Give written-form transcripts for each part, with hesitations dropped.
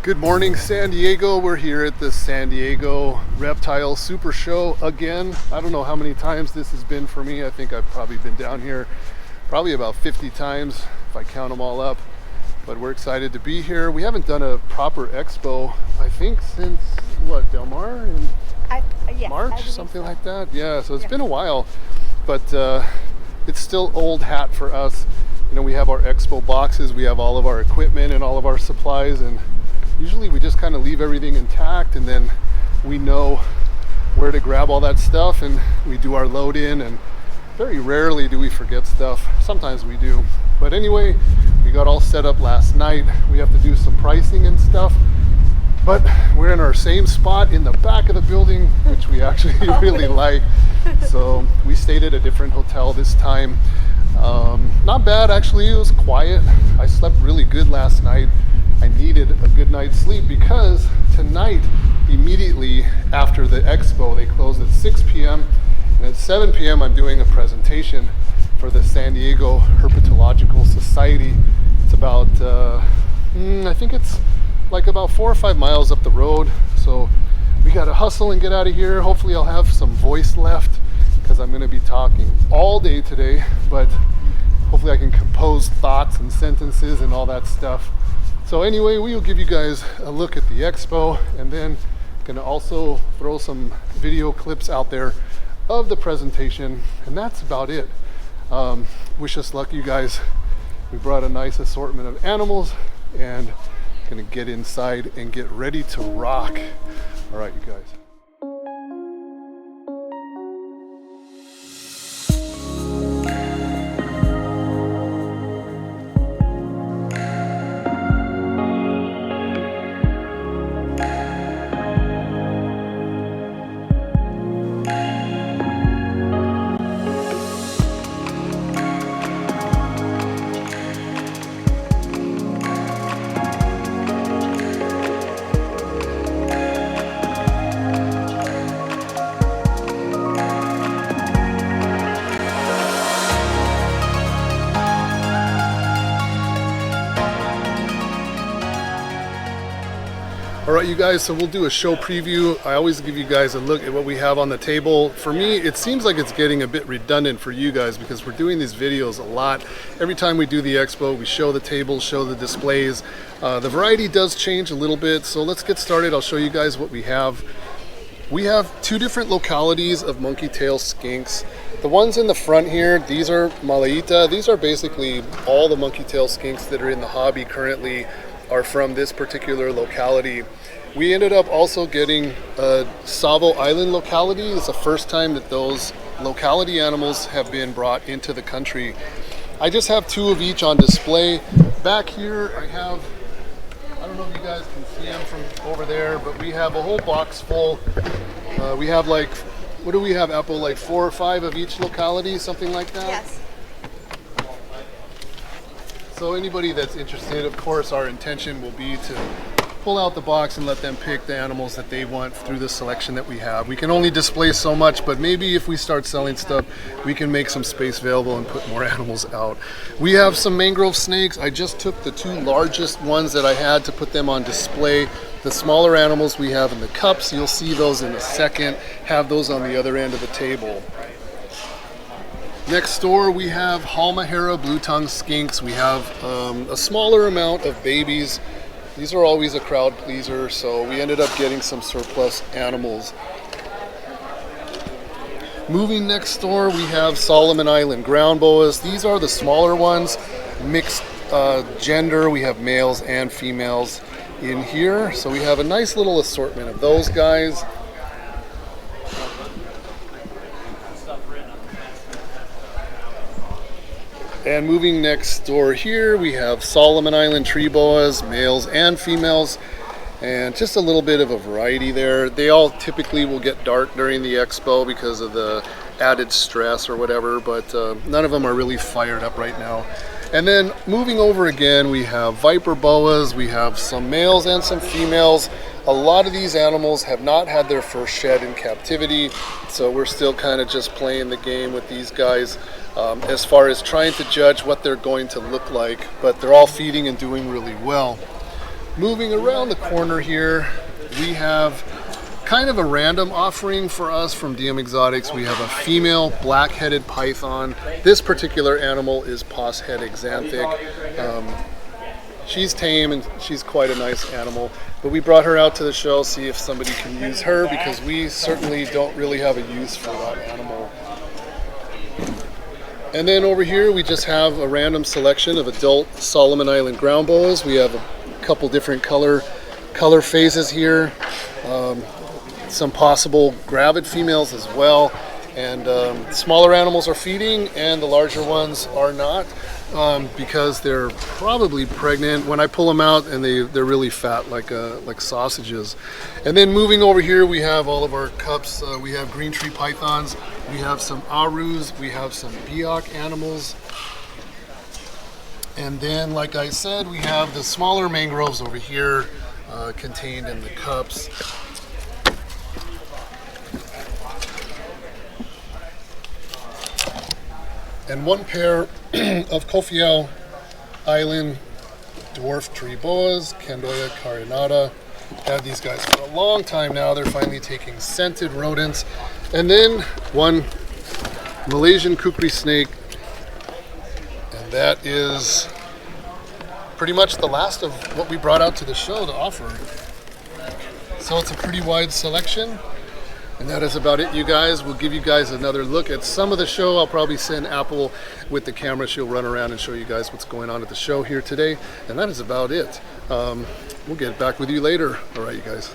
Good morning, San Diego. We're here at the San Diego Reptile Super Show again. I don't know how many times this has been for me. I think I've probably been down here probably about 50 times if I count them all up. But we're excited to be here. We haven't done a proper expo, I think, since what, Del Mar in March, something like that. Yeah, so it's been a while, but it's still old hat for us. You know, we have our expo boxes, we have all of our equipment and all of our supplies, and usually we just kind of leave everything intact, and then we know where to grab all that stuff and we do our load in, and very rarely do we forget stuff. Sometimes we do. But anyway, we got all set up last night. We have to do some pricing and stuff, but we're in our same spot in the back of the building, which we actually really like. So we stayed at a different hotel this time. Not bad, actually. It was quiet. I slept really good last night. I needed a good night's sleep because tonight, immediately after the expo, they close at 6 p.m. and at 7 p.m. I'm doing a presentation for the San Diego Herpetological Society. It's about, I think it's like about 4 or 5 miles up the road. So we gotta hustle and get out of here. Hopefully I'll have some voice left because I'm gonna be talking all day today, but hopefully I can compose thoughts and sentences and all that stuff. So anyway, we will give you guys a look at the expo, and then gonna also throw some video clips out there of the presentation, and that's about it. Wish us luck, you guys. We brought a nice assortment of animals and gonna get inside and get ready to rock. All right, you guys. Alright, you guys, so we'll do a show preview. I always give you guys a look at what we have on the table. For me, it seems like it's getting a bit redundant for you guys because we're doing these videos a lot. Every time we do the expo, we show the tables, show the displays. The variety does change a little bit, so let's get started. I'll show you guys what we have. We have 2 different localities of monkey tail skinks. The ones in the front here, these are Malaita. These are basically all the monkey tail skinks that are in the hobby currently are from this particular locality. We ended up also getting a Savo Island locality. It's the first time that those locality animals have been brought into the country. I just have 2 of each on display. Back here I have, I don't know if you guys can see them from over there, but we have a whole box full. We have like, what do we have, Apple? Like 4 or 5 of each locality, something like that? Yes. So anybody that's interested, of course, our intention will be to pull out the box and let them pick the animals that they want through the selection that we have. We can only display so much, but maybe if we start selling stuff, we can make some space available and put more animals out. We have some mangrove snakes. I just took the 2 largest ones that I had to put them on display. The smaller animals we have in the cups, you'll see those in a second, have those on the other end of the table. Next door we have Halmahera blue tongue skinks. We have a smaller amount of babies. These are always a crowd pleaser, so we ended up getting some surplus animals. Moving next door we have Solomon Island ground boas. These are the smaller ones, mixed gender. We have males and females in here, so we have a nice little assortment of those guys. And moving next door here, we have Solomon Island tree boas, males and females, and just a little bit of a variety there. They all typically will get dark during the expo because of the added stress or whatever, but none of them are really fired up right now. And then moving over again, we have viper boas, we have some males and some females. A lot of these animals have not had their first shed in captivity, so we're still kind of just playing the game with these guys. As far as trying to judge what they're going to look like, but they're all feeding and doing really well. Moving around the corner here, we have kind of a random offering for us from DM Exotics. We have a female black-headed python. This particular animal is Poshead exanthic. She's tame and she's quite a nice animal, but we brought her out to the show, see if somebody can use her, because we certainly don't really have a use for that animal. And then over here we just have a random selection of adult Solomon Island ground boas. We have a couple different color phases here, some possible gravid females as well, and smaller animals are feeding and the larger ones are not, because they're probably pregnant when I pull them out, and they're really fat like sausages. And then moving over here, we have all of our cups. We have green tree pythons, we have some arus, we have some biak animals, and then, like I said, we have the smaller mangroves over here contained in the cups. And one pair of Kofiau Island dwarf tree boas, Candoya carinata. Had these guys for a long time now. They're finally taking scented rodents. And then one Malaysian kukri snake. And that is pretty much the last of what we brought out to the show to offer. So it's a pretty wide selection. And that is about it, you guys. We'll give you guys another look at some of the show. I'll probably send Apple with the camera. She'll run around and show you guys what's going on at the show here today. And that is about it. We'll get back with you later. All right, you guys.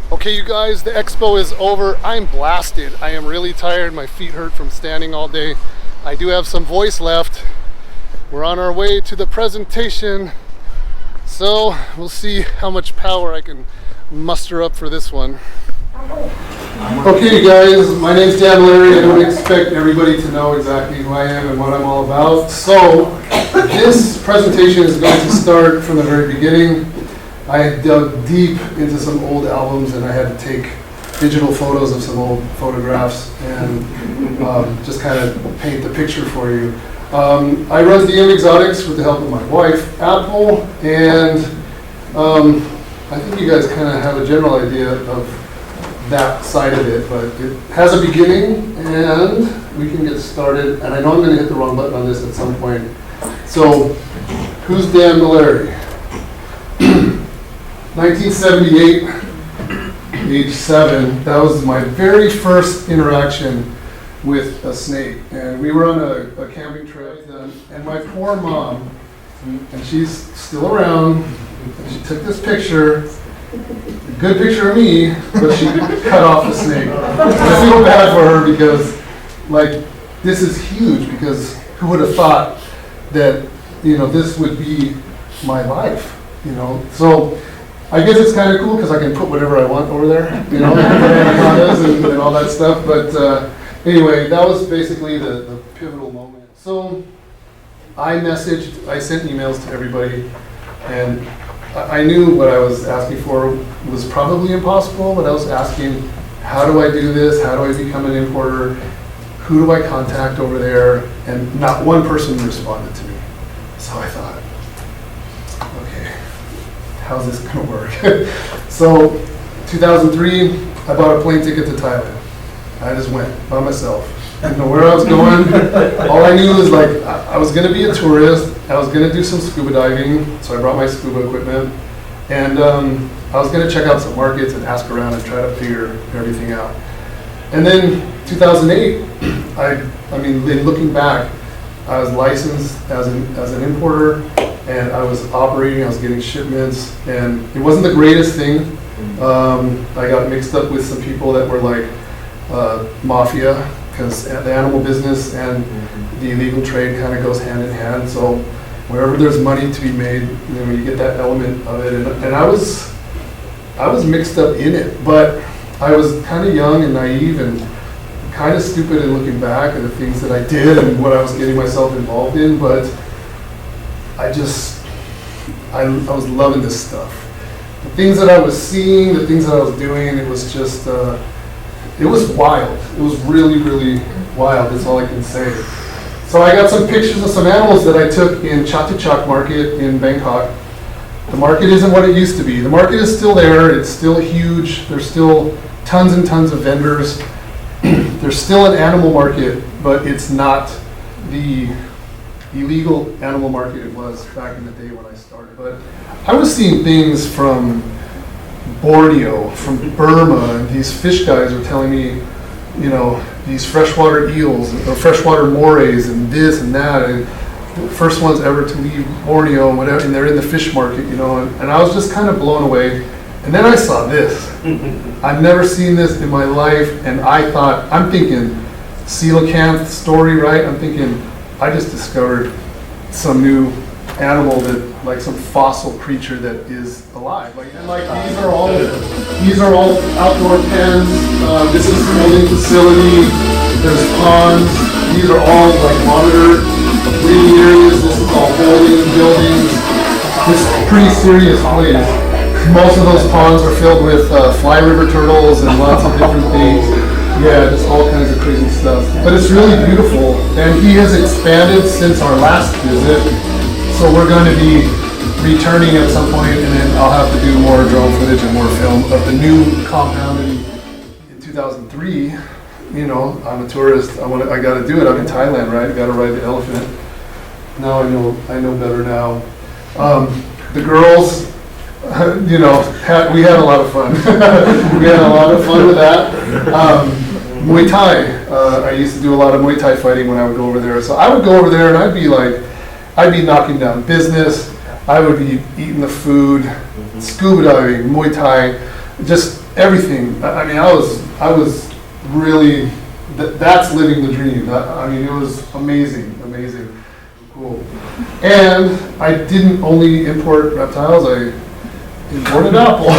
Okay, you guys, the expo is over. I'm blasted. I am really tired. My feet hurt from standing all day. I do have some voice left. We're on our way to the presentation, so we'll see how much power I can muster up for this one. Okay, you guys, my name's Dan Larry. I don't expect everybody to know exactly who I am and what I'm all about. So this presentation is going to start from the very beginning. I dug deep into some old albums, and I had to take digital photos of some old photographs and just kind of paint the picture for you. I run DM Exotics with the help of my wife, Apple, and I think you guys kind of have a general idea of that side of it, but it has a beginning, and we can get started. And I know I'm going to hit the wrong button on this at some point. So, who's Dan Larry? 1978, age 7, that was my very first interaction with a snake. And we were on a camping trip, and my poor mom, and she's still around, and she took this picture, a good picture of me, but she cut off the snake. And I feel bad for her because, like, this is huge, because who would have thought that, this would be my life, So I guess it's kind of cool because I can put whatever I want over there, anacondas and all that stuff. But anyway, that was basically the pivotal moment. So I sent emails to everybody, and I knew what I was asking for was probably impossible, but I was asking, how do I do this? How do I become an importer? Who do I contact over there? And not one person responded to me. So I thought, okay, how's this gonna work? So 2003, I bought a plane ticket to Thailand. I just went by myself. I didn't know where I was going. All I knew was, like, I was gonna be a tourist. I was gonna do some scuba diving, so I brought my scuba equipment. And I was gonna check out some markets and ask around and try to figure everything out. And then 2008, I mean, looking back, I was licensed as an importer, and I was operating, I was getting shipments, and it wasn't the greatest thing. I got mixed up with some people that were like mafia, because the animal business and the illegal trade kind of goes hand in hand. So wherever there's money to be made, you get that element of it. And I was mixed up in it, but I was kind of young and naive and kind of stupid in looking back at the things that I did and what I was getting myself involved in. But I was loving this stuff. The things that I was seeing, the things that I was doing, it was just, it was wild. It was really, really wild. That's all I can say. So I got some pictures of some animals that I took in Chatuchak Market in Bangkok. The market isn't what it used to be. The market is still there. It's still huge. There's still tons and tons of vendors. There's still an animal market, but it's not the illegal animal market it was back in the day when I started. But I was seeing things from Borneo, from Burma, and these fish guys were telling me, these freshwater eels or freshwater morays and this and that, and the first ones ever to leave Borneo and whatever, and they're in the fish market, and I was just kind of blown away. And then I saw this. I've never seen this in my life, and I'm thinking coelacanth story, right? I'm thinking I just discovered some new animal that, like, some fossil creature that is alive. These are all outdoor pens. This is a holding facility. There's ponds. These are all like monitored breeding areas. This is all holding buildings. This is a pretty serious place. Most of those ponds are filled with fly river turtles and lots of different things. Yeah, just all kinds of crazy stuff. But it's really beautiful, and he has expanded since our last visit. So we're going to be returning at some point, and then I'll have to do more drone footage and more film of the new compound in 2003. I'm a tourist. I got to do it. I'm in Thailand, right? I got to ride the elephant. Now I know better now. The girls, we had a lot of fun. We had a lot of fun with that. Muay Thai. I used to do a lot of Muay Thai fighting when I would go over there. So I would go over there and I'd be knocking down business. I would be eating the food, scuba diving, Muay Thai, just everything. I was really, that's living the dream. It was amazing. Cool. And I didn't only import reptiles, I imported Apple.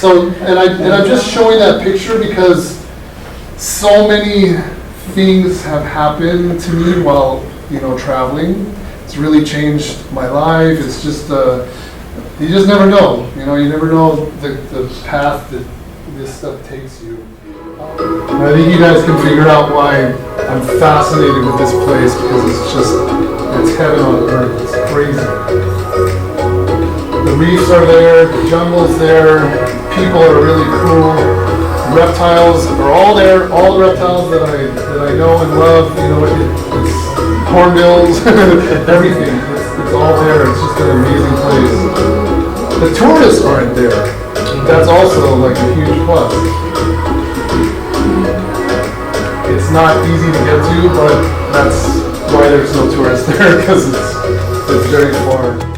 And I'm just showing that picture because so many things have happened to me while traveling. It's really changed my life. It's just you just never know. You never know the path that this stuff takes you. And I think you guys can figure out why I'm fascinated with this place, because it's heaven on earth. It's crazy. The reefs are there, the jungle's there, people are really cool. Reptiles are all there. All the reptiles that I know and love. It's hornbills, everything. It's all there. It's just an amazing place. The tourists aren't there. That's also like a huge plus. It's not easy to get to, but that's why there's no tourists there, because it's very far.